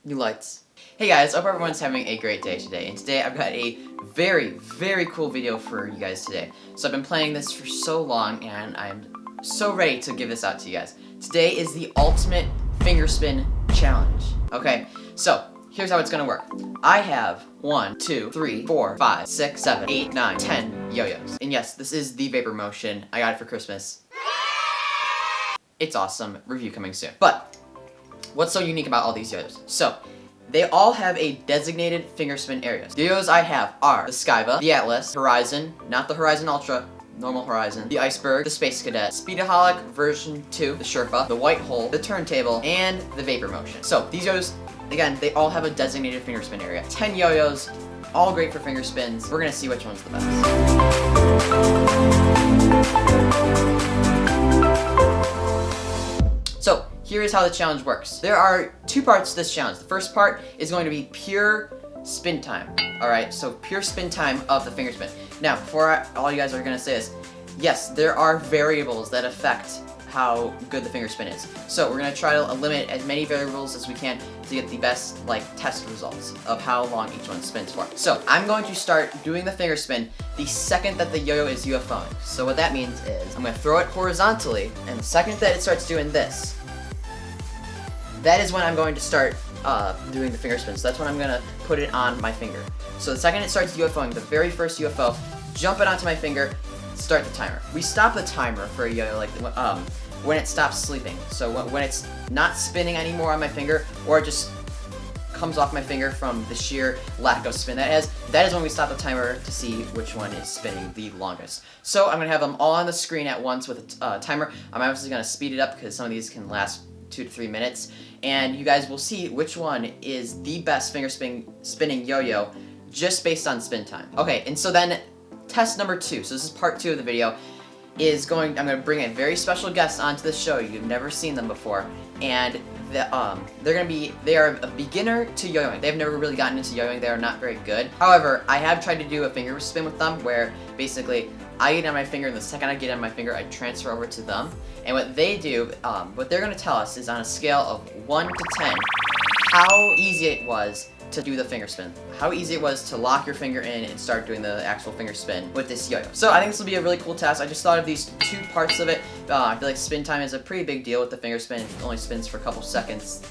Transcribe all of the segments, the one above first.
New lights. Hey guys, hope everyone's having a great day today. And today I've got a very, very cool video for you guys today. So I've been playing this for so long and I'm so ready to give this out to you guys. Today is the ultimate Fingerspin challenge. Okay, so here's how it's gonna work. I have 1, 2, 3, 4, 5, 6, 7, 8, 9, 10 yo-yos. And yes, this is the Vapor Motion. I got it for Christmas. It's awesome. Review coming soon. But what's so unique about all these yo-yos? So they all have a designated fingerspin area. The yo-yos I have are the Skyva, the Atlas, Horizon, not the Horizon Ultra, normal Horizon, the Iceberg, the Space Cadet, Speedaholic version 2, the Sherpa, the White Hole, the Turntable, and the Vapor Motion. So these yo-yos, again, they all have a designated fingerspin area. 10 yo-yos, all great for finger spins. We're gonna see which one's the best. So here is how the challenge works. There are two parts to this challenge. The first part is going to be pure spin time. Alright, so pure spin time of the fingerspin. Now, before all you guys are gonna say this, yes, there are variables that affect how good the fingerspin is. So we're gonna try to eliminate as many variables as we can to get the best test results of how long each one spins for. So I'm going to start doing the fingerspin the second that the yo-yo is UFOing. So what that means is I'm gonna throw it horizontally, and the second that it starts doing this, that is when I'm going to start doing the finger spin. So that's when I'm gonna put it on my finger. So the second it starts UFOing, the very first UFO, jump it onto my finger, start the timer. We stop the timer for a yo-yo when it stops sleeping. So when it's not spinning anymore on my finger, or it just comes off my finger from the sheer lack of spin that is when we stop the timer to see which one is spinning the longest. So I'm gonna have them all on the screen at once with a timer. I'm obviously gonna speed it up because some of these can last 2 to 3 minutes, and you guys will see which one is the best spinning yo-yo just based on spin time. Okay, and so then test number 2, so this is part 2 of the video, I'm gonna bring a very special guest onto the show. You've never seen them before, and they are a beginner to yo-yoing. They've never really gotten into yo-yoing. They are not very good. However, I have tried to do a finger spin with them where basically I get on my finger, and the second I get on my finger, I transfer over to them. And what they do, what they're gonna tell us is on a scale of 1 to 10, how easy it was to do the finger spin. How easy it was to lock your finger in and start doing the actual finger spin with this yo-yo. So I think this will be a really cool test. I just thought of these 2 parts of it. I feel like spin time is a pretty big deal with the finger spin. If it only spins for a couple seconds,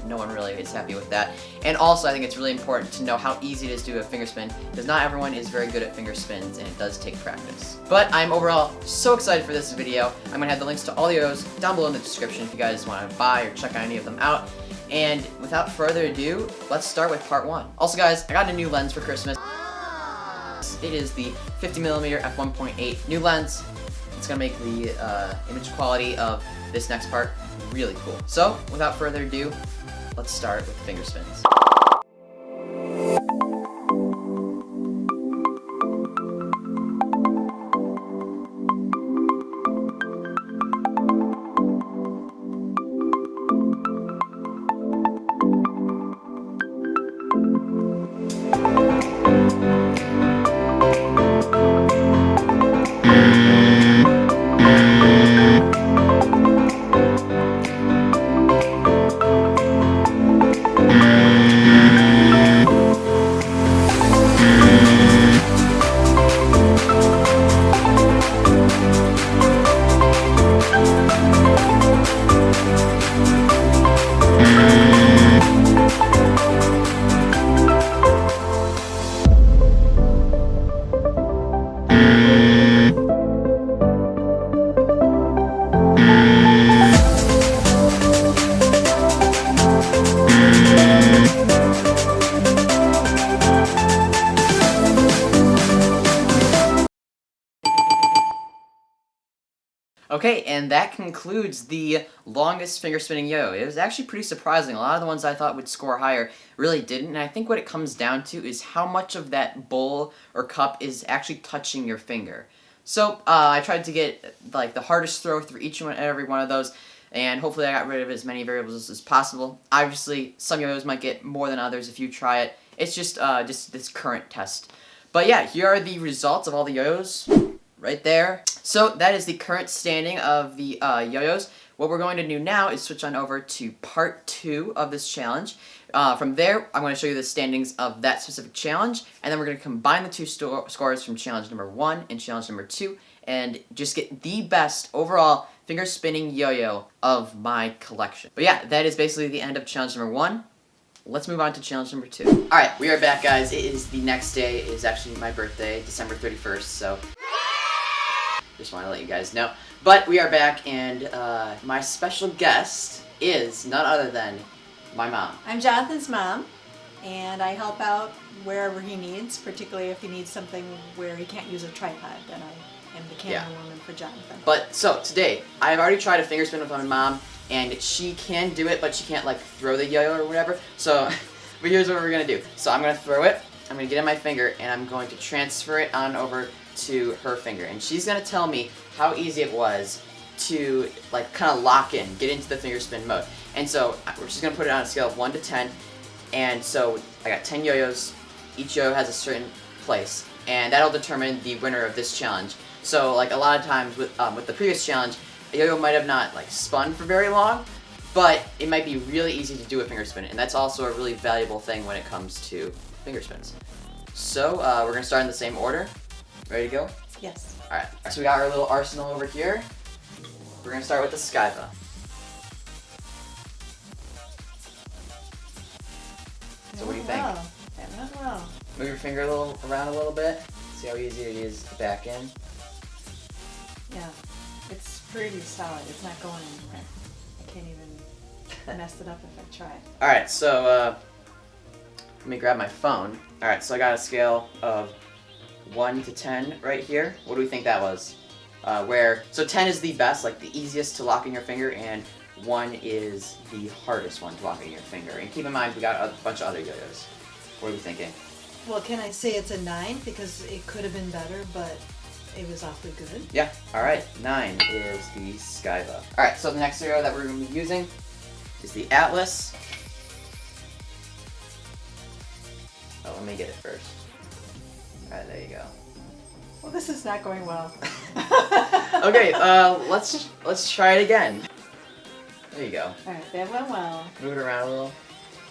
no one really is happy with that. And also, I think it's really important to know how easy it is to do a finger spin, because not everyone is very good at finger spins, and it does take practice. But I'm overall so excited for this video. I'm gonna have the links to all the yo-yos down below in the description if you guys want to buy or check out any of them out. And without further ado, let's start with part 1. Also guys, I got a new lens for Christmas. It is the 50mm f1.8 new lens. It's gonna make the image quality of this next part really cool. So without further ado, let's start with finger spins. Okay, and that concludes the longest finger spinning yo-yo. It was actually pretty surprising. A lot of the ones I thought would score higher really didn't, and I think what it comes down to is how much of that bowl or cup is actually touching your finger. So, I tried to get the hardest throw through each and every one of those, and hopefully I got rid of as many variables as possible. Obviously, some yo-yos might get more than others if you try it. It's just this current test. But yeah, here are the results of all the yo-yos. Right there. So that is the current standing of the yo-yos. What we're going to do now is switch on over to part 2 of this challenge. From there, I'm going to show you the standings of that specific challenge, and then we're going to combine the two scores from challenge number 1 and challenge number 2, and just get the best overall finger spinning yo-yo of my collection. But yeah, that is basically the end of challenge number 1. Let's move on to challenge number 2. Alright, we are back, guys. It is the next day. It is actually my birthday, December 31st, so just want to let you guys know. But we are back, and my special guest is none other than my mom. I'm Jonathan's mom, and I help out wherever he needs, particularly if he needs something where he can't use a tripod, then I am the camera woman for Jonathan. But, so, today, I've already tried a finger spin with my mom, and she can do it, but she can't, like, throw the yo-yo or whatever, so, but here's what we're gonna do. So I'm gonna throw it, I'm gonna get it in my finger, and I'm going to transfer it on over to her finger, and she's gonna tell me how easy it was to, like, kind of lock in, get into the finger spin mode. And so we're just going to put it on a scale of 1 to 10. And so I got 10 yo-yos. Each yo-yo has a certain place. And that'll determine the winner of this challenge. So, like, a lot of times with the previous challenge, a yo-yo might have not, like, spun for very long. But it might be really easy to do a finger spin. And that's also a really valuable thing when it comes to finger spins. So we're going to start in the same order. Ready to go? Yes. Alright, so we got our little arsenal over here. We're going to start with the Skyva. So what do you think? Well. That went well. Move your finger around a little bit. See how easy it is to back in. Yeah, it's pretty solid. It's not going anywhere. I can't even mess it up if I try. Alright, so let me grab my phone. Alright, so I got a scale of 1 to 10 right here. What do we think that was? So 10 is the best, like the easiest to lock in your finger, and 1 is the hardest one to lock in your finger. And keep in mind, we got a bunch of other yo-yos. What are we thinking? Well, can I say it's a 9? Because it could have been better, but it was awfully good. Yeah, alright. 9 is the Skyva. Alright, so the next yo-yo that we're going to be using is the Atlas. Oh, let me get it first. Alright, there you go. Well, this is not going well. Okay, let's try it again. There you go. Alright, that went well. Move it around a little.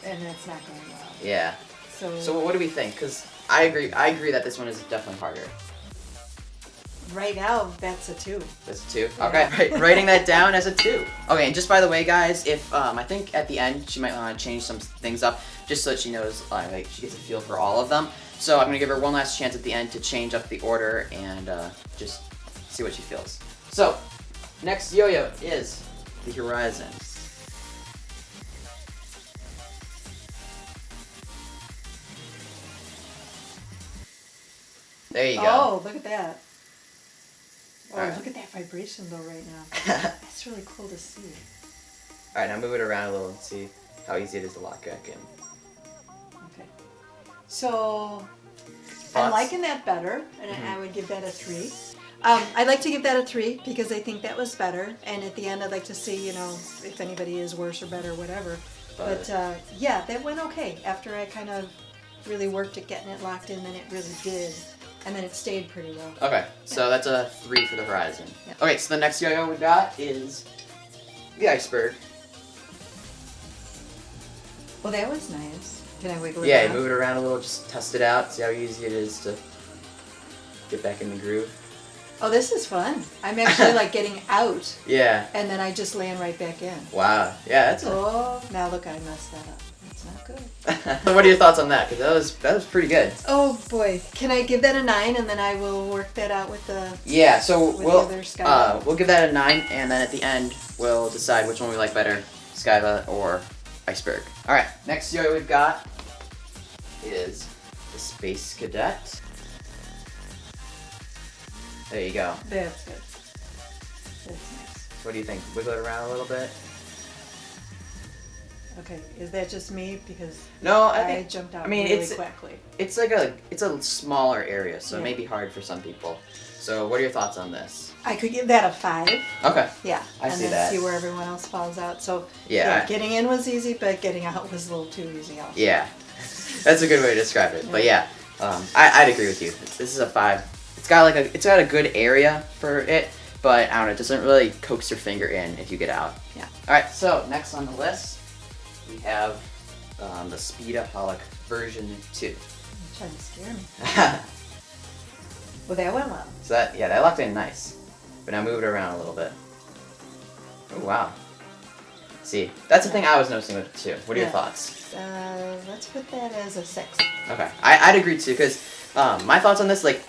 And that's not going well. Yeah. So what do we think? Because I agree that this one is definitely harder. Right now, that's a 2. That's a 2? Yeah. Okay, writing that down as a 2. Okay, and just by the way, guys, if, I think at the end, she might want to change some things up, just so that she knows, like, she gets a feel for all of them. So I'm going to give her one last chance at the end to change up the order and just see what she feels. So, next yo-yo is the Horizon. There you go. Oh, look at that. Oh, Alright. look at that vibration though right now. That's really cool to see. Alright, now move it around a little and see how easy it is to lock back in. Okay. So, Thoughts? I'm liking that better, and I would give that a 3. I'd like to give that a 3 because I think that was better, and at the end I'd like to see, you know, if anybody is worse or better, whatever. But yeah, that went okay. After I kind of really worked at getting it locked in, then it really did. And then it stayed pretty well. Okay, so that's a 3 for the Horizon. Yeah. Okay, so the next yo-yo we got is the Iceberg. Well, that was nice. Can I wiggle it Yeah, around? move it around a little, just test it out, see how easy it is to get back in the groove. Oh, this is fun. I'm actually like getting out, Yeah. and then I just land right back in. Wow. Yeah, that's Oh, now look, I messed that up. That's not good. So what are your thoughts on that? Because that was pretty good. Oh boy, can I give that a 9, and then I will work that out with the... Yeah, so With the other Skyva. we'll give that a 9, and then at the end we'll decide which one we like better, Skyva or Iceberg. All right, next yo we've got is the Space Cadet. There you go. That's good. That's nice. What do you think? Wiggle it around a little bit. Okay, is that just me? Because No, I jumped out really quickly. It's like it's a smaller area, so it may Yeah. be hard for some people. So what are your thoughts on this? I could give that a 5. Okay. Yeah. I and see then that. see where everyone else falls out. So Yeah. getting in was easy, but getting out was a little too easy also. Yeah, that's a good way to describe it. But yeah, I'd agree with you. This is a 5. It's got a good area for it, but I don't know, it doesn't really coax your finger in if you get out. Yeah. All right, so next on the list we have the Speedaholic version 2. You're trying to scare me. Well, that went well. So that locked in nice. But now move it around a little bit. Oh, wow. See, that's the thing I was noticing with it too. What are your thoughts? Let's put that as a 6. Okay, I'd agree too, because my thoughts on this, like,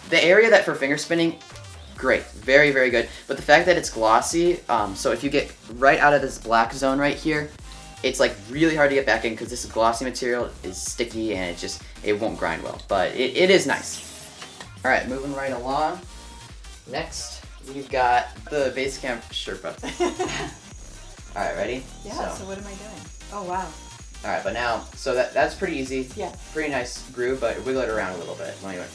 the area that for finger spinning, great, very, very good. But the fact that it's glossy, so if you get right out of this black zone right here, it's like really hard to get back in because this glossy material is sticky and it won't grind well. But it is nice. All right, moving right along. Next, we've got the Basecamp Sherpa. All right, ready? Yeah, so what am I doing? Oh, wow. All right, but now, so that's pretty easy. Yeah. Pretty nice groove, but wiggle it around a little bit. Anyway.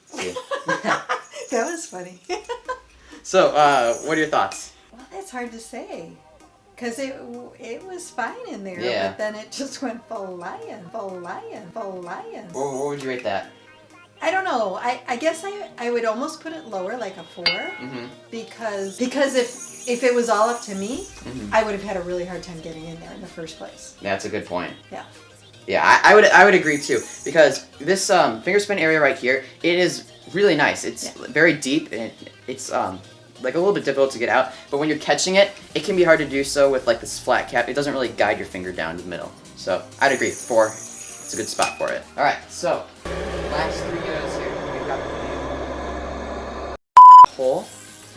See? That was funny. So, what are your thoughts? Well, that's hard to say. Because it was fine in there, Yeah. but then it just went flying. What would you rate that? I don't know. I guess I would almost put it lower, like a 4. Mm-hmm. Because if it was all up to me, Mm-hmm. I would have had a really hard time getting in there in the first place. That's a good point. Yeah. Yeah, I would agree too, because this finger spin area right here, it is really nice. It's very deep and it's like a little bit difficult to get out, but when you're catching it, it can be hard to do so with like this flat cap. It doesn't really guide your finger down the middle. So I'd agree, 4. It's a good spot for it. All right, so last 3 yo-yos here. We've got the hole.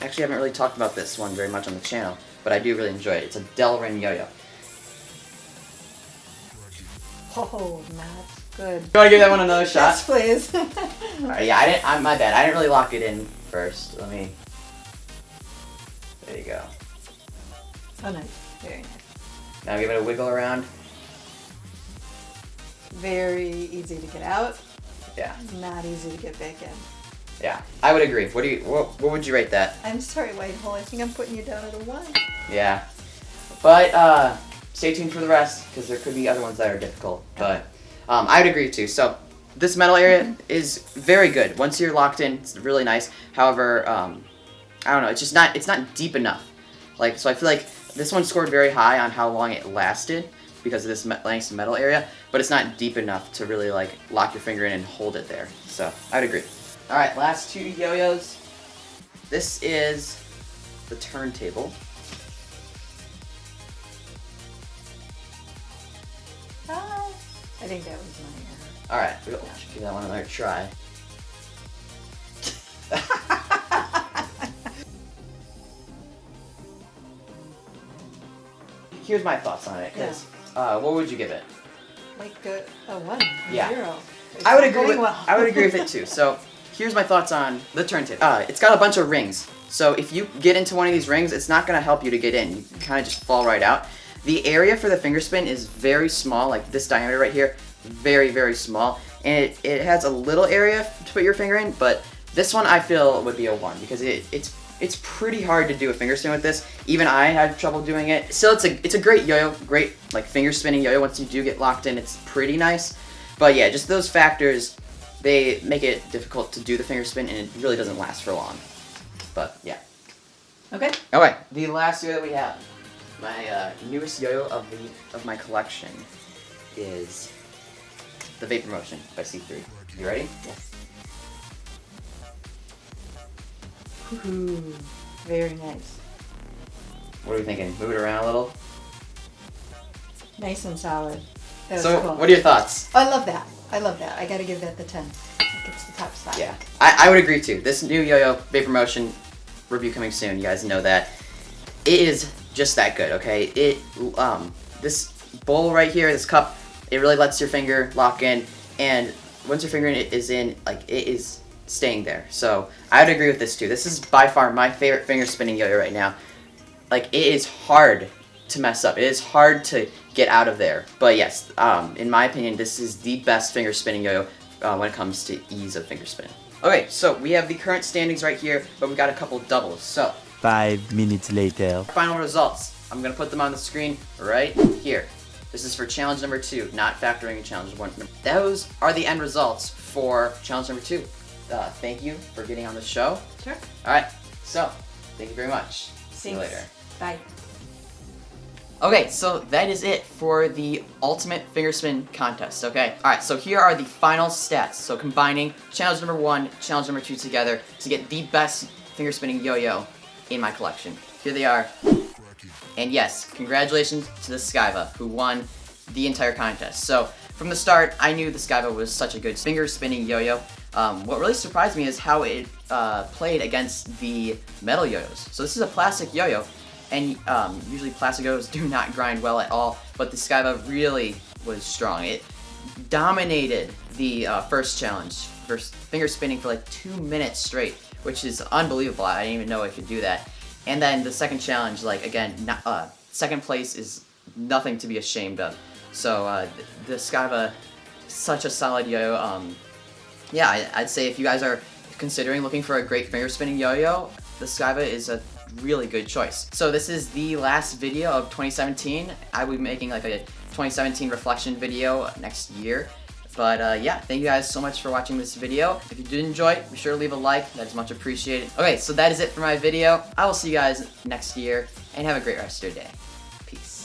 Actually, I haven't really talked about this one very much on the channel, but I do really enjoy it. It's a Delrin yo-yo. Oh, not good. You want to give that one another shot? Yes, please. Alright, yeah, my bad. I didn't really lock it in first. Let me. There you go. Oh, nice. Very nice. Now give it a wiggle around. Very easy to get out. Yeah. Not easy to get back in. Yeah, I would agree. What would you rate that? I'm sorry, White Hole. I think I'm putting you down at a 1. Yeah. But stay tuned for the rest, because there could be other ones that are difficult. But I would agree too. So this metal area is very good. Once you're locked in, it's really nice. However, I don't know. It's not deep enough. Like, so I feel like this one scored very high on how long it lasted because of this nice metal area, but it's not deep enough to really like lock your finger in and hold it there. So I would agree. All right, last 2 yo-yos. This is the Turntable. I think that was my error. All right, we'll give that one another try. Here's my thoughts on it. Cause, what would you give it? Like a 1, a Yeah. 0. It's I would not agree. going well. I would agree with it too. So here's my thoughts on the turntable. It's got a bunch of rings. So if you get into one of these rings, it's not going to help you to get in. You kind of just fall right out. The area for the finger spin is very small, like this diameter right here, very, very small. And it has a little area to put your finger in, but this one I feel would be a 1 because it's pretty hard to do a finger spin with this. Even I had trouble doing it. Still, it's a great yo-yo, great like finger spinning yo-yo. Once you do get locked in, it's pretty nice. But yeah, just those factors, they make it difficult to do the finger spin, and it really doesn't last for long. But yeah. Okay. Okay, the last yo-yo that we have, my newest yo-yo of my collection, is the Vapor Motion by C3. You ready? Yes. Ooh, very nice. What are we thinking? Move it around a little. Nice and solid. That was So, cool. what are your thoughts? I love that. I love that. I gotta give that the 10. I think it's the top spot. Yeah, I would agree too. This new yo-yo Vapor Motion review coming soon. You guys know that. It is just that good. Okay, this bowl right here, this cup, it really lets your finger lock in, and once your finger is in, like it is staying there. So I would agree with this too. This is by far my favorite finger spinning yo-yo right now. Like it is hard to mess up. It is hard to get out of there. But yes, in my opinion, this is the best finger spinning yo-yo when it comes to ease of finger spin. Okay, so we have the current standings right here, but we got a couple doubles. So 5 minutes later. final results. I'm gonna put them on the screen right here. This is for challenge number 2, not factoring in challenge 1. Those are the end results for challenge number 2. Thank you for getting on the show. Sure. All right, so thank you very much. See you Thanks. later. Bye. Okay, so that is it for the ultimate fingerspin contest, okay? Alright, so here are the final stats. So combining challenge number 1, challenge number 2 together to get the best fingerspinning yo-yo in my collection. Here they are. And yes, congratulations to the Skyva, who won the entire contest. So from the start, I knew the Skyva was such a good finger spinning yo-yo. What really surprised me is how it played against the metal yo-yos. So this is a plastic yo-yo, and usually plastic yo-yos do not grind well at all, but the Skyva really was strong. It dominated the first challenge, finger spinning for like 2 minutes straight, which is unbelievable. I didn't even know it could do that. And then the second challenge, like again, second place is nothing to be ashamed of. So the Skyva, such a solid yo-yo. Yeah, I'd say if you guys are considering looking for a great finger spinning yo-yo, the Skyva is a really good choice. So this is the last video of 2017. I will be making like a 2017 reflection video next year. But yeah, thank you guys so much for watching this video. If you did enjoy it, be sure to leave a like. That is much appreciated. Okay, so that is it for my video. I will see you guys next year, and have a great rest of your day. Peace.